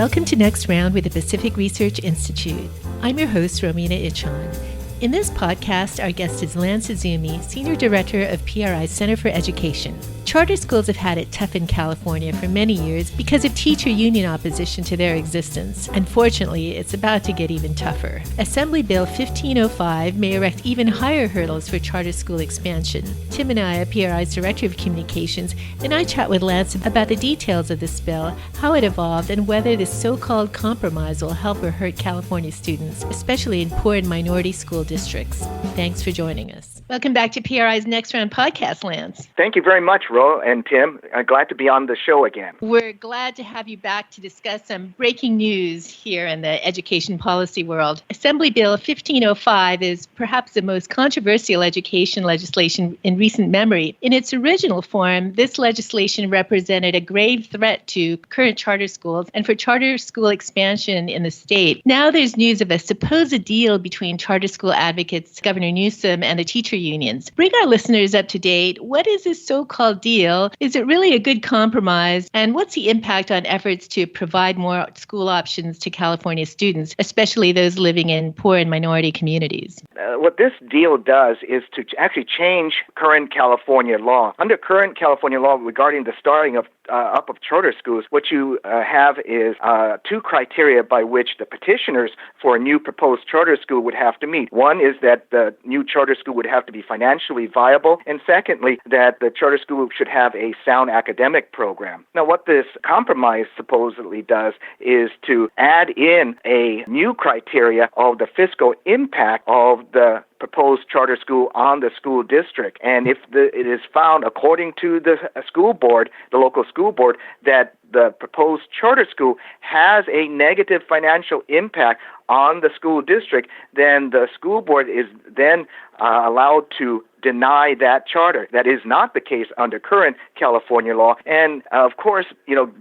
Welcome to Next Round with the Pacific Research Institute. I'm your host, Romina Ichon. In this podcast, our guest is Lance Izumi, Senior Director of PRI's Center for Education. Charter schools have had it tough in California for many years because of teacher union opposition to their existence. Unfortunately, it's about to get even tougher. Assembly Bill 1505 may erect even higher hurdles for charter school expansion. Tim and I, PRI's Director of Communications, and I chat with Lance about the details of this bill, how it evolved, and whether this so-called compromise will help or hurt California students, especially in poor and minority school districts. Thanks for joining us. Welcome back to PRI's Next Round podcast, Lance. Thank you very much, Ro and Tim. I'm glad to be on the show again. We're glad to have you back to discuss some breaking news here in the education policy world. Assembly Bill 1505 is perhaps the most controversial education legislation in recent memory. In its original form, this legislation represented a grave threat to current charter schools and for charter school expansion in the state. Now there's news of a supposed deal between charter school advocates, Governor Newsom, and the teacher unions. Bring our listeners up to date. What is this so-called deal? Is it really a good compromise? And what's the impact on efforts to provide more school options to California students, especially those living in poor and minority communities? What this deal does is to actually change current California law. Under current California law regarding the starting of up of charter schools, what you have is two criteria by which the petitioners for a new proposed charter school would have to meet. One is that the new charter school would have to be financially viable, and secondly, that the charter school should have a sound academic program. Now, what this compromise supposedly does is to add in a new criteria of the fiscal impact of the proposed charter school on the school district. And if it is found, according to the school board, the local school board, that the proposed charter school has a negative financial impact on the school district, then the school board is then allowed to deny that charter. That is not the case under current California law. And of course,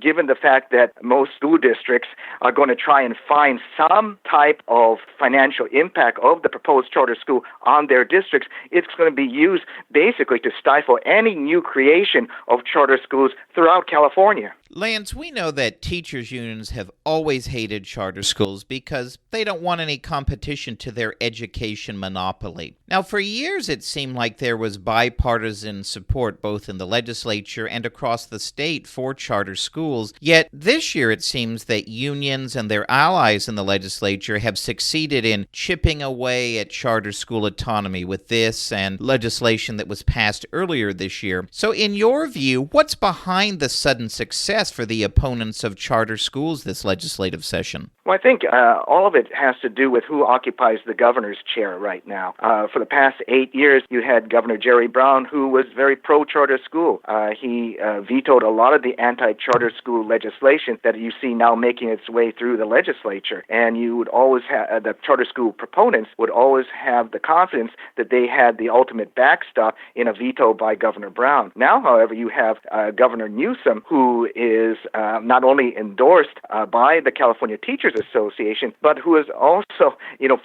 given the fact that most school districts are going to try and find some type of financial impact of the proposed charter school on their districts, it's going to be used basically to stifle any new creation of charter schools throughout California. Lance, we know that teachers' unions have always hated charter schools because they don't want any competition to their education monopoly. Now, for years, it seemed like there was bipartisan support both in the legislature and across the state for charter schools. Yet this year, it seems that unions and their allies in the legislature have succeeded in chipping away at charter school autonomy with this and legislation that was passed earlier this year. So in your view, what's behind the sudden success for the opponents of charter schools this legislative session? Well, I think all of it has to do with who occupies the governor's chair right now. For the past 8 years, you had Governor Jerry Brown, who was very pro-charter school. He vetoed a lot of the anti-charter school legislation that you see now making its way through the legislature. And you would always have, the charter school proponents would always have the confidence that they had the ultimate backstop in a veto by Governor Brown. Now, however, you have Governor Newsom, who is not only endorsed by the California Teachers Association, but who is also,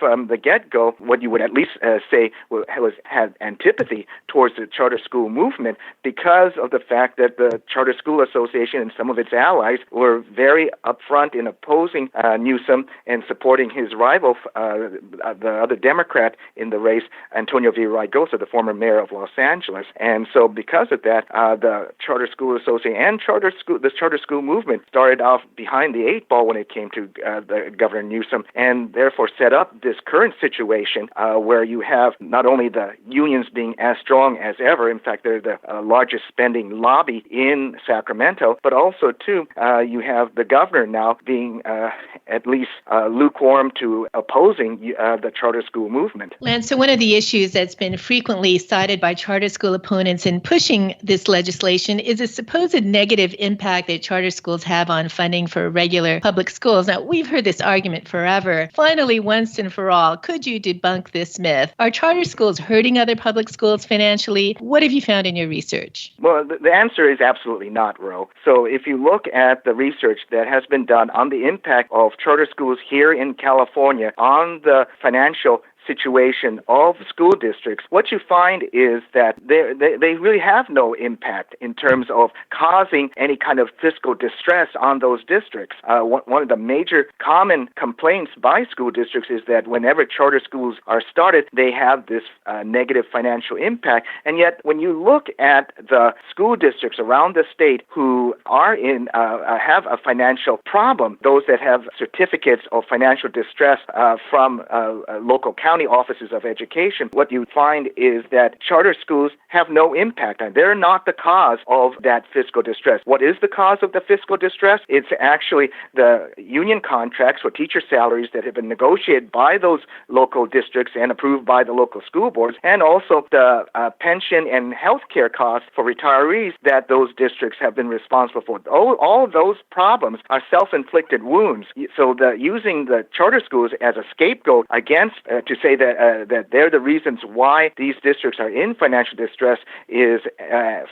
from the get-go, what you would at least say had antipathy towards the charter school movement because of the fact that the Charter School Association and some of its allies were very upfront in opposing Newsom and supporting his rival, the other Democrat in the race, Antonio Villaraigosa, the former mayor of Los Angeles. And so because of that, the Charter School Association and the charter school movement started off behind the eight ball when it came to the Governor Newsom, and therefore set up this current situation where you have not only the unions being as strong as ever, in fact, they're the largest spending lobby in Sacramento, but also, too, you have the governor now being at least lukewarm to opposing the charter school movement. Lance, so one of the issues that's been frequently cited by charter school opponents in pushing this legislation is a supposed negative impact that charter schools have on funding for regular public schools. Now, we've heard this argument forever. Finally, once and for all, could you debunk this myth? Are charter schools hurting other public schools financially? What have you found in your research? Well, the answer is absolutely not, Ro. So if you look at the research that has been done on the impact of charter schools here in California on the financial situation of school districts, what you find is that they really have no impact in terms of causing any kind of fiscal distress on those districts. One of the major common complaints by school districts is that whenever charter schools are started, they have this negative financial impact. And yet, when you look at the school districts around the state who are have a financial problem, those that have certificates of financial distress from local county offices of education, what you find is that charter schools have no impact, and they're not the cause of that fiscal distress. What is the cause of the fiscal distress? It's actually the union contracts for teacher salaries that have been negotiated by those local districts and approved by the local school boards, and also the pension and health care costs for retirees that those districts have been responsible for. All of those problems are self-inflicted wounds. So using the charter schools as a scapegoat against to say that they're the reasons why these districts are in financial distress is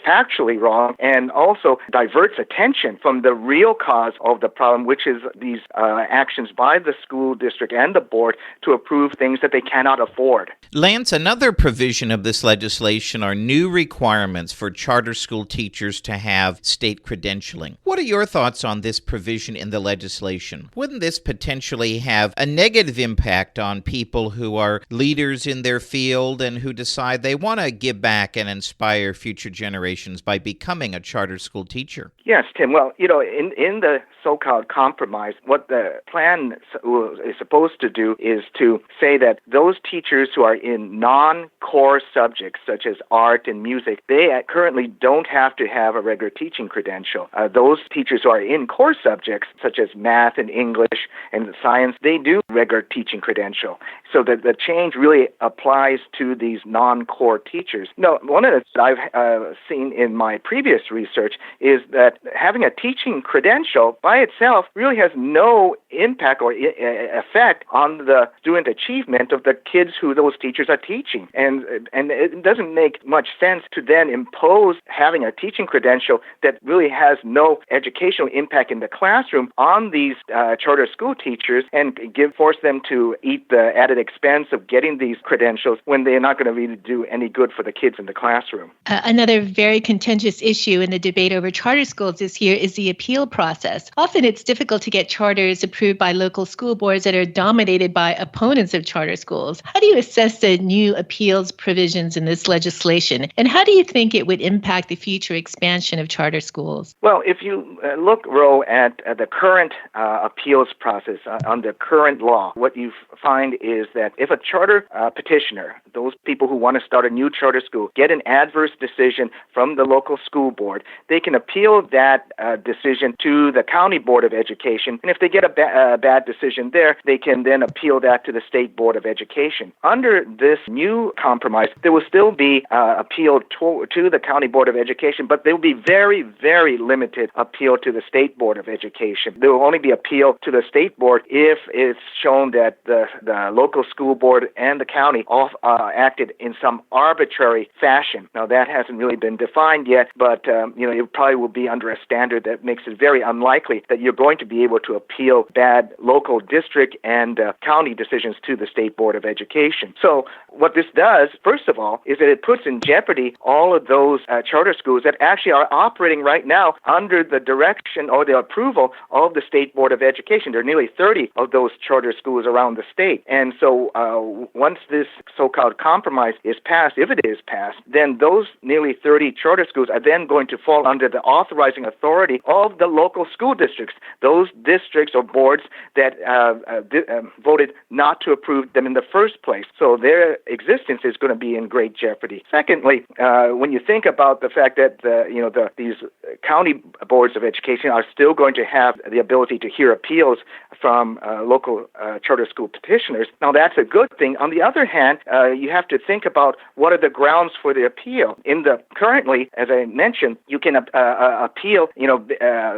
factually wrong, and also diverts attention from the real cause of the problem, which is these actions by the school district and the board to approve things that they cannot afford. Lance, another provision of this legislation are new requirements for charter school teachers to have state credentialing. What are your thoughts on this provision in the legislation? Wouldn't this potentially have a negative impact on people who are leaders in their field and who decide they want to give back and inspire future generations by becoming a charter school teacher? Yes, Tim. Well, in the so-called compromise, what the plan is supposed to do is to say that those teachers who are in non-core subjects such as art and music, they currently don't have to have a regular teaching credential. Those teachers who are in core subjects such as math and English and science, they do regular teaching credential. So the change really applies to these non-core teachers. No, one of the things I've seen in my previous research is that having a teaching credential by itself really has no impact or effect on the student achievement of the kids who those teachers are teaching. And it doesn't make much sense to then impose having a teaching credential that really has no educational impact in the classroom on these charter school teachers and force them to eat the added expense of getting these credentials when they're not going to really do any good for the kids in the classroom. Another very contentious issue in the debate over charter schools this year is the appeal process. Often it's difficult to get charters approved by local school boards that are dominated by opponents of charter schools. How do you assess the new appeals provisions in this legislation, and how do you think it would impact the future expansion of charter schools? Well, if you look, Ro, at the current appeals process under current law, what you find is that if a charter petitioner, those people who want to start a new charter school, get an adverse decision from the local school board, they can appeal that decision to the county board of education. And if they get a bad decision there, they can then appeal that to the state board of education. Under this new compromise, there will still be appeal to the county board of education, but there will be very, very limited appeal to the state board of education. There will only be appeal to the state board if it's shown that the local school board and the county acted in some arbitrary fashion. Now, that hasn't really been defined yet, but it probably will be under a standard that makes it very unlikely that you're going to be able to appeal bad local district and county decisions to the state board of education. So what this does, first of all, is that it puts in jeopardy all of those charter schools that actually are operating right now under the direction or the approval of the state board of education. There are nearly 30 of those charter schools around the state. And so once this so-called compromise is passed, if it is passed, then those nearly 30 charter schools are then going to fall under the authorizing authority of the local school districts, those districts or boards that voted not to approve them in the first place. So their existence is going to be in great jeopardy. Secondly, when you think about the fact that these county boards of education are still going to have the ability to hear appeals from local charter school petitioners, now that's a good thing. On the other hand, you have to think about what are the grounds for the appeal. Currently, as I mentioned, you can appeal,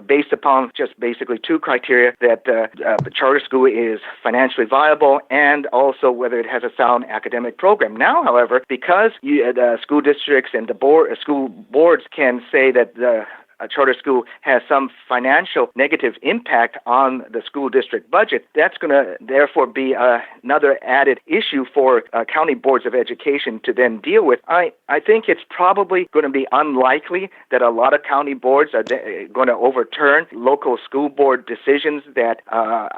based upon just basically two criteria: that the charter school is financially viable and also whether it has a sound academic program. Now, however, because the school districts and the school boards can say that the a charter school has some financial negative impact on the school district budget, that's going to therefore be another added issue for county boards of education to then deal with. I think it's probably going to be unlikely that a lot of county boards are going to overturn local school board decisions that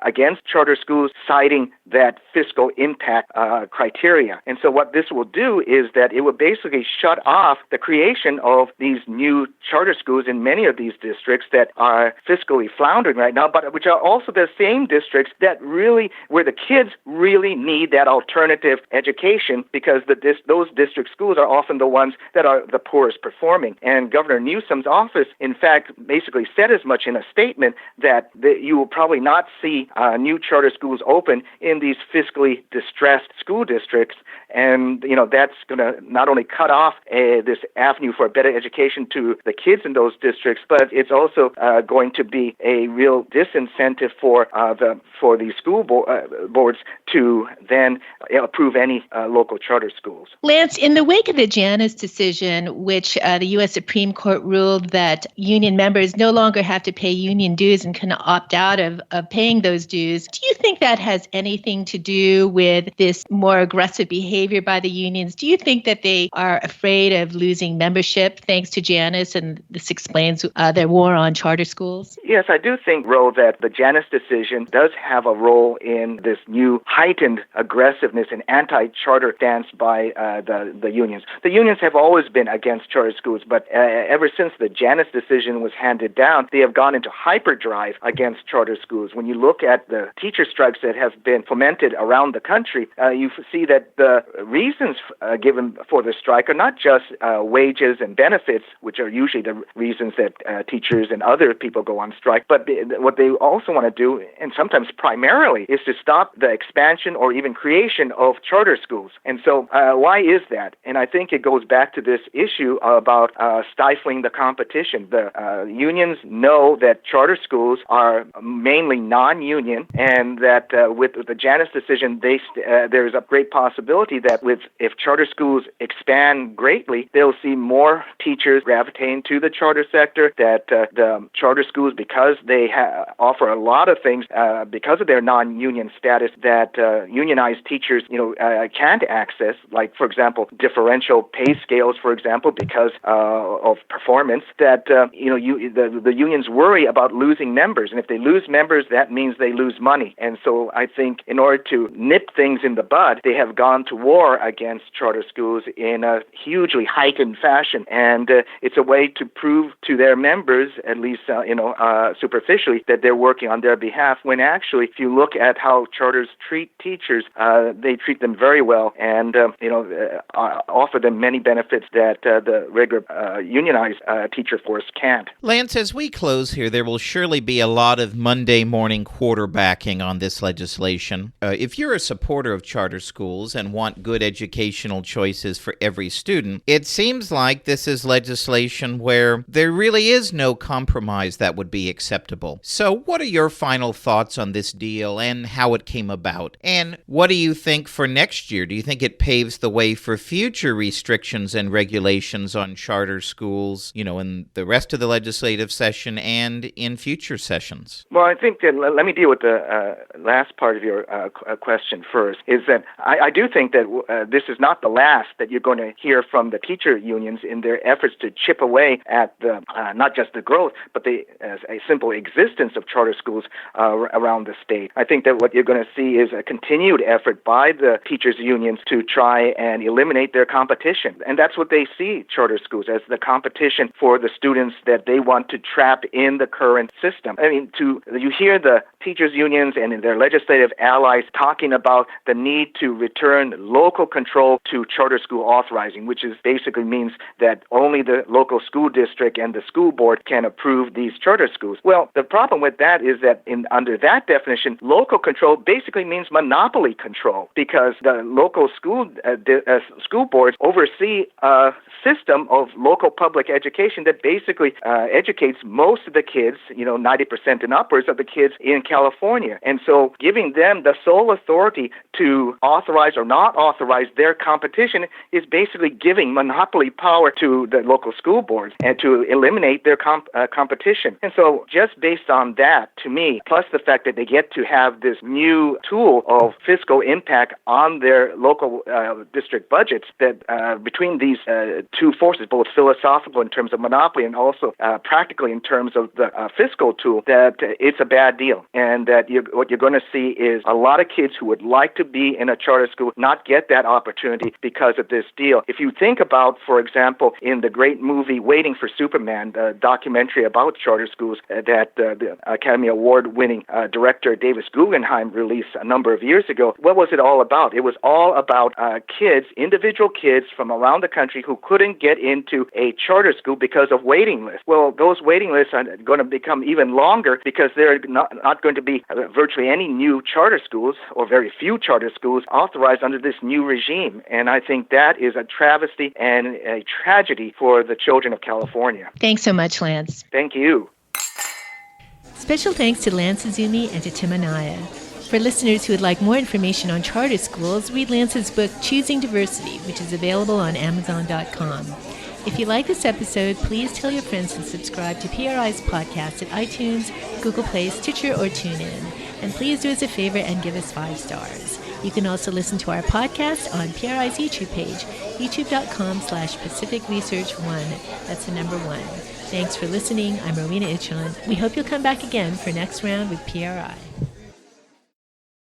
against charter schools, citing that fiscal impact criteria. And so what this will do is that it will basically shut off the creation of these new charter schools in many of these districts that are fiscally floundering right now, but which are also the same districts that really, where the kids really need that alternative education, because those district schools are often the ones that are the poorest performing. And Governor Newsom's office, in fact, basically said as much in a statement that you will probably not see new charter schools open in these fiscally distressed school districts. And, that's going to not only cut off this avenue for a better education to the kids in those districts, but it's also going to be a real disincentive for these school boards to then approve any local charter schools. Lance, in the wake of the Janice decision, which the U.S. Supreme Court ruled that union members no longer have to pay union dues and can opt out of paying those dues, do you think that has anything to do with this more aggressive behavior by the unions? Do you think that they are afraid of losing membership thanks to Janice, and this explains their war on charter schools? Yes, I do think, Ro, that the Janice decision does have a role in this new heightened aggressiveness and anti-charter stance by the unions. The unions have always been against charter schools, but ever since the Janice decision was handed down, they have gone into hyperdrive against charter schools. When you look at the teacher strikes that have been fomented around the country, you see that the reasons given for the strike are not just wages and benefits, which are usually the reasons that teachers and other people go on strike, but what they also want to do, and sometimes primarily, is to stop the expansion or even creation of charter schools. And so why is that? And I think it goes back to this issue about stifling the competition. The unions know that charter schools are mainly non-union, and that with the Janice decision, there's a great possibility that if charter schools expand greatly, they'll see more teachers gravitating to the charter sector, that the charter schools, because they offer a lot of things because of their non-union status that unionized teachers can't access, like, for example, differential pay scales, for example, because of performance, that the unions worry about losing members, and if they lose members, that means they lose money. And so I think in order to nip things in the bud, they have gone to war against charter schools in a hugely heightened fashion, and it's a way to prove to their members, at least superficially, that they're working on their behalf, when actually, if you look at how charters treat teachers, they treat them very well, and offer them many benefits that the regular unionized teacher force can't. Lance, as we close here, there will surely be a lot of Monday morning quarterbacking on this legislation. If you're a supporter of charter schools and want good educational choices for every student, it seems like this is legislation where there really is no compromise that would be acceptable. So what are your final thoughts on this deal and how it came about? And what do you think for next year? Do you think it paves the way for future restrictions and regulations on charter schools, in the rest of the legislative session and in future sessions? Well, I think that, let me deal with the last part of your question first, is that I do think that this is not the last that you're going to hear from the teacher unions in their efforts to chip away at the not just the growth, but a simple existence of charter schools around the state. I think that what you're going to see is a continued effort by the teachers unions to try and eliminate their competition. And that's what they see charter schools as, the competition for the students that they want to trap in the current system. I mean, you hear the teachers unions and their legislative allies talking about the need to return local control to charter school authorizing, which basically means that only the local school district and the school board can approve these charter schools. Well, the problem with that is that under that definition, local control basically means monopoly control, because the local school boards oversee a system of local public education that basically educates most of the kids, 90% and upwards of the kids in California. And so giving them the sole authority to authorize or not authorize their competition is basically giving monopoly power to the local school boards and to eliminate their competition. And so just based on that, to me, plus the fact that they get to have this new tool of fiscal impact on their local district budgets, that between these two forces, both philosophical in terms of monopoly and also practically in terms of the fiscal tool, that it's a bad deal. And that what you're going to see is a lot of kids who would like to be in a charter school not get that opportunity because of this deal. If you think about, for example, in the great movie Waiting for Superman, the documentary about charter schools that the Academy Award-winning director Davis Guggenheim released a number of years ago, what was it all about? It was all about kids, individual kids from around the country who couldn't get into a charter school because of waiting lists. Well, those waiting lists are going to become even longer because there are not going to be virtually any new charter schools, or very few charter schools, authorized under this new regime. And I think that is a travesty and a tragedy for the children of California. Thanks so much, Lance. Thank you. Special thanks to Lance Izumi and to Tim Anaya. For listeners who would like more information on charter schools, read Lance's book, Choosing Diversity, which is available on Amazon.com. If you like this episode, please tell your friends to subscribe to PRI's podcast at iTunes, Google Play, Stitcher, or TuneIn. And please do us a favor and give us 5 stars. You can also listen to our podcast on PRI's YouTube page, youtube.com/Pacific Research 1. That's the number 1. Thanks for listening. I'm Rowena Ichon. We hope you'll come back again for Next Round with PRI.